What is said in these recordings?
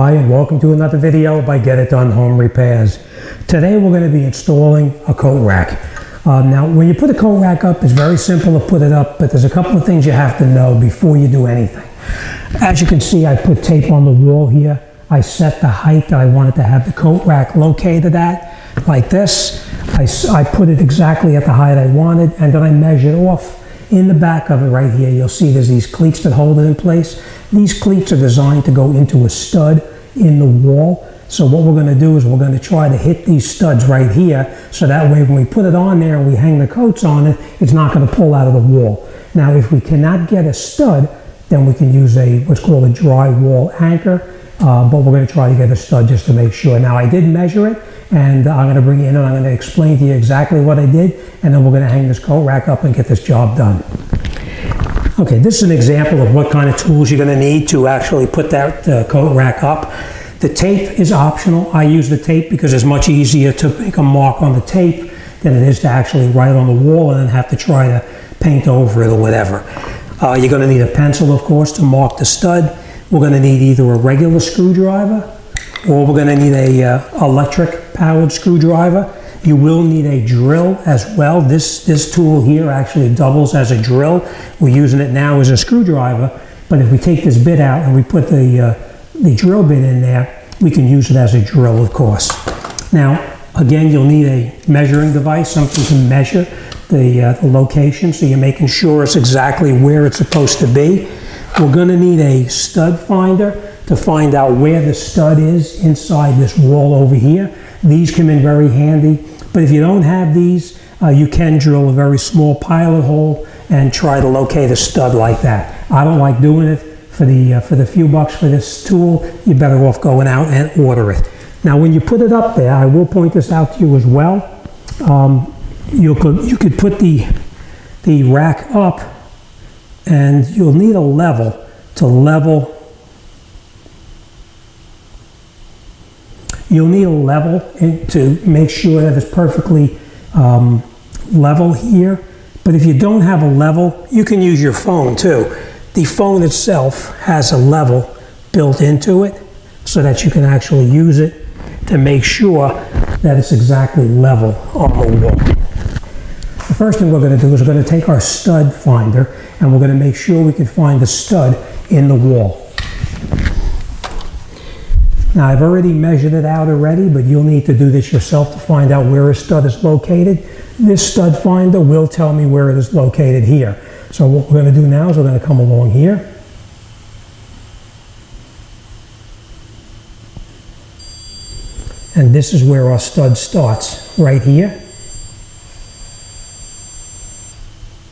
Hi, and welcome to another video by Get It Done Home Repairs. Today we're going to be installing a coat rack. Now when you put a coat rack up, it's very simple to put it up, but there's a couple of things you have to know before you do anything. As you can see, I put tape on the wall here. I set the height that I wanted to have the coat rack located at, like this. I put it exactly at the height I wanted, and then I measured off. In the back of it right here, you'll see there's these cleats that hold it in place. These cleats are designed to go into a stud in the wall. So what we're going to do is we're going to try to hit these studs right here, so that way when we put it on there and we hang the coats on it, it's not going to pull out of the wall. Now if we cannot get a stud, then we can use what's called a drywall anchor, but we're going to try to get a stud just to make sure. Now I did measure it, and I'm going to bring it in and I'm going to explain to you exactly what I did, and then we're going to hang this coat rack up and get this job done. Okay, this is an example of what kind of tools you're going to need to actually put that coat rack up. The tape is optional. I use the tape because it's much easier to make a mark on the tape than it is to actually write on the wall and then have to try to paint over it or whatever. You're going to need a pencil, of course, to mark the stud. We're going to need either a regular screwdriver or we're going to need a electric powered screwdriver. You will need a drill as well. This tool here actually doubles as a drill. We're using it now as a screwdriver, but if we take this bit out and we put the drill bit in there, we can use it as a drill, of course. Now, again, you'll need a measuring device, something to measure the location, so you're making sure it's exactly where it's supposed to be. We're going to need a stud finder to find out where the stud is inside this wall over here. These come in very handy, but if you don't have these, you can drill a very small pilot hole and try to locate a stud like that. I don't like doing it. For the few bucks for this tool, you're better off going out and order it. Now when you put it up there, I will point this out to you as well. You could put the rack up, and you'll need a level to level. You'll need a level to make sure that it's perfectly level here. But if you don't have a level, you can use your phone too. The phone itself has a level built into it so that you can actually use it to make sure that it's exactly level on the wall. The first thing we're going to do is we're going to take our stud finder and we're going to make sure we can find the stud in the wall. Now I've already measured it out already, but you'll need to do this yourself to find out where a stud is located. This stud finder will tell me where it is located here. So what we're going to do now is we're going to come along here. And this is where our stud starts, right here.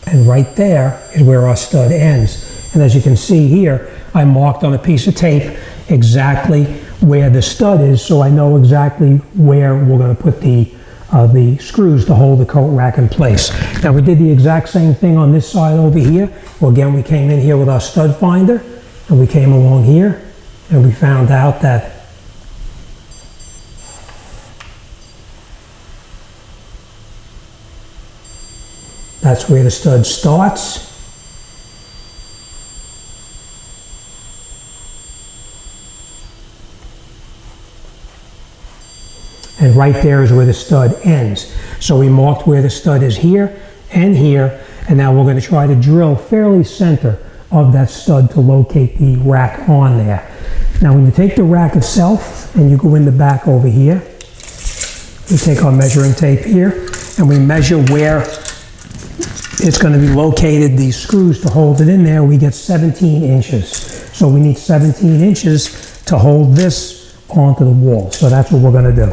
And right there is where our stud ends. And as you can see here, I marked on a piece of tape exactly where the stud is, so I know exactly where we're going to put the screws to hold the coat rack in place. Now we did the exact same thing on this side over here. Well, again, we came in here with our stud finder and we came along here and we found out that that's where the stud starts. And right there is where the stud ends. So we marked where the stud is here, and now we're going to try to drill fairly center of that stud to locate the rack on there. Now when you take the rack itself and you go in the back over here, we take our measuring tape here and we measure where it's going to be located, these screws to hold it in there. We get 17 inches. So we need 17 inches to hold this onto the wall. So that's what we're going to do.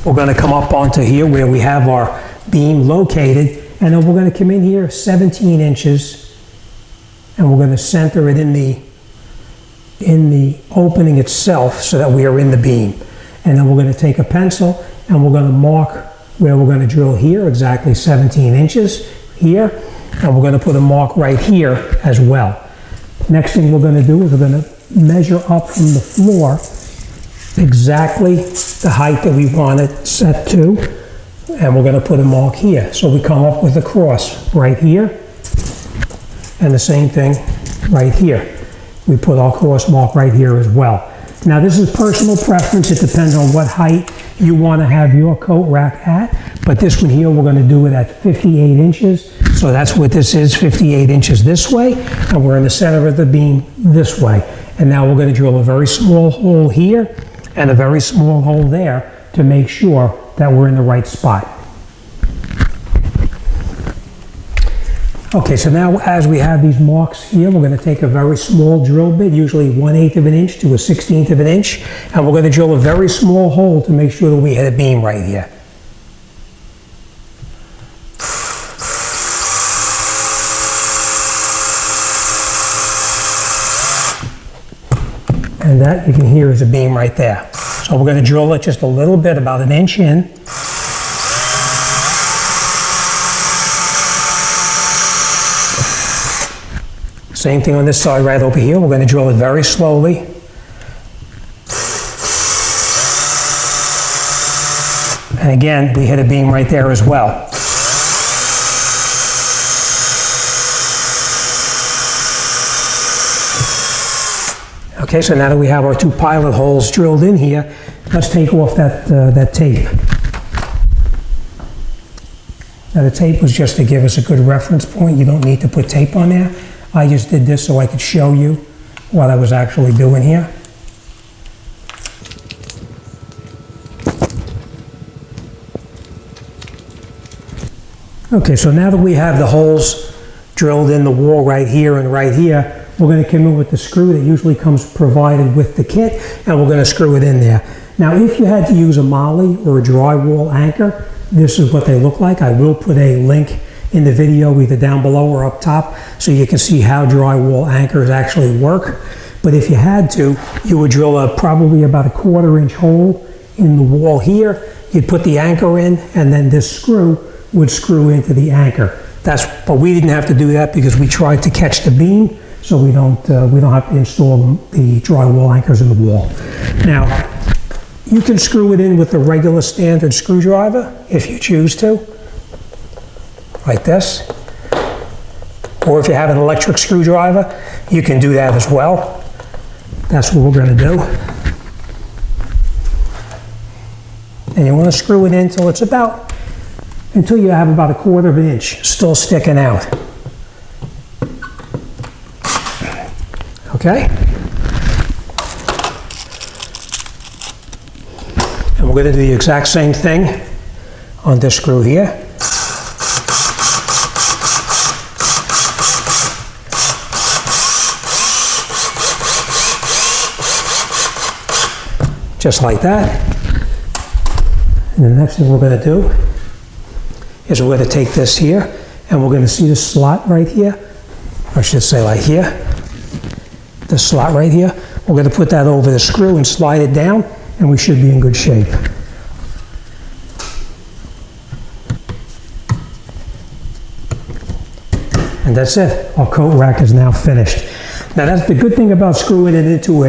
We're going to come up onto here where we have our beam located, and then we're going to come in here 17 inches, and we're going to center it in the opening itself so that we are in the beam. And then we're going to take a pencil and we're going to mark where we're going to drill here, exactly 17 inches here, and we're going to put a mark right here as well. Next thing we're going to do is we're going to measure up from the floor exactly the height that we want it set to, and we're going to put a mark here. So we come up with a cross right here, and the same thing right here. we put our cross mark right here as well. Now this is personal preference. It depends on what height you want to have your coat rack at. But this one here, we're going to do it at 58 inches. So that's what this is, 58 inches this way. And we're in the center of the beam this way. And now we're going to drill a very small hole here and a very small hole there to make sure that we're in the right spot. Okay, so now as we have these marks here, we're going to take a very small drill bit, usually 1/8 of an inch to a 1/16 of an inch, and we're going to drill a very small hole to make sure that we hit a beam right here. And that you can hear is a beam right there. So we're going to drill it just a little bit, about 1 inch in. Same thing on this side right over here. We're going to drill it very slowly. And again, we hit a beam right there as well. Okay, so now that we have our 2 pilot holes drilled in here, let's take off that tape. Now the tape was just to give us a good reference point. You don't need to put tape on there. I just did this so I could show you what I was actually doing here. Okay, so now that we have the holes drilled in the wall right here and right here, we're going to come in with the screw that usually comes provided with the kit, and we're going to screw it in there. Now, if you had to use a molly or a drywall anchor, this is what they look like. I will put a link in the video either down below or up top so you can see how drywall anchors actually work. But if you had to, you would drill probably about a 1/4 inch hole in the wall here. You'd put the anchor in, and then this screw would screw into the anchor. But we didn't have to do that because we tried to catch the beam, so we don't have to install the drywall anchors in the wall. Now, you can screw it in with the regular standard screwdriver if you choose to, like this. Or if you have an electric screwdriver, you can do that as well. That's what we're going to do. And you want to screw it in until you have about a 1/4 of an inch still sticking out. Okay? And we're going to do the exact same thing on this screw here. Just like that. And the next thing we're going to do is we're going to take this here, and we're going to see the slot right here. I should say like here. The slot right here. We're going to put that over the screw and slide it down, and we should be in good shape. And that's it. Our coat rack is now finished. Now that's the good thing about screwing it into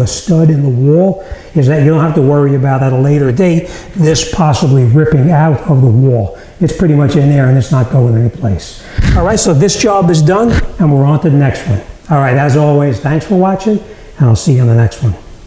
a stud in the wall, is that you don't have to worry about at a later date this possibly ripping out of the wall. It's pretty much in there and it's not going anyplace. All right, so this job is done and we're on to the next one. All right, as always, thanks for watching, and I'll see you on the next one.